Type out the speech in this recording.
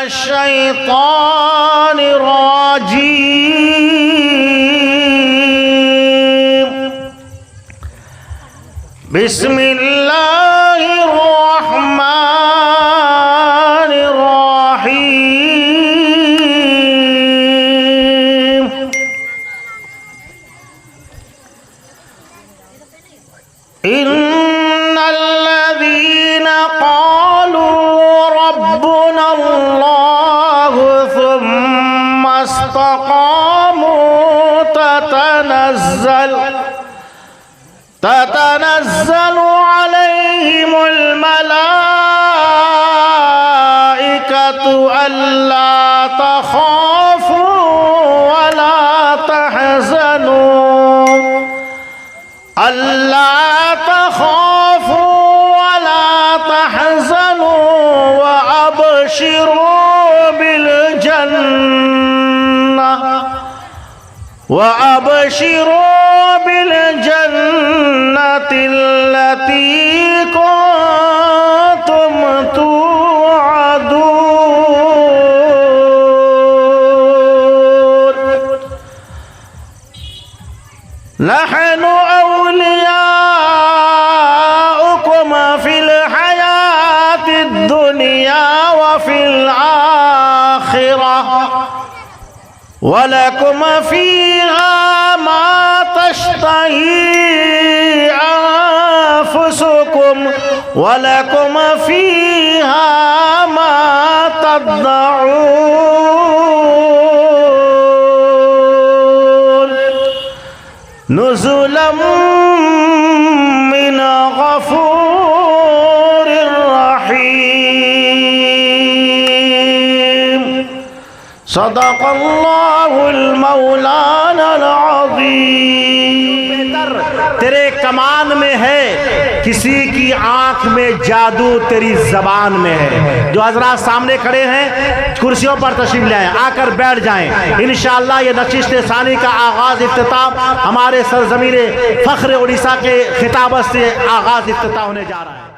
الشيطان الرجيم بسم الله الرحمن الرحيم إن الذين قالوا ربنا الله ثم استقاموا تتنزل عليهم الملائكة ألا تخافوا ولا تحزنوا وأبشروا بالجنة التي كنتم توعدون نحن أولياؤكم في الحياة الدنيا وفي الآخرة ولكم فيها ما تشتهي أنفسكم ولكم فيها ما تدعون نزلا من غفور رحيم صدق الله المولانا العظीम। तेरे कमान में है, किसी की आंख में जादू तेरी जबान में है। जो हजरात सामने खड़े हैं कुर्सियों पर तशरीफ ले आए, आकर बैठ जाएं। इंशाअल्लाह ये नशिस्त सानी का आगाज इफ्तिताह हमारे सरजमीन फख्र उड़ीसा के खिताबत से आगाज इफ्तिताह होने जा रहा है।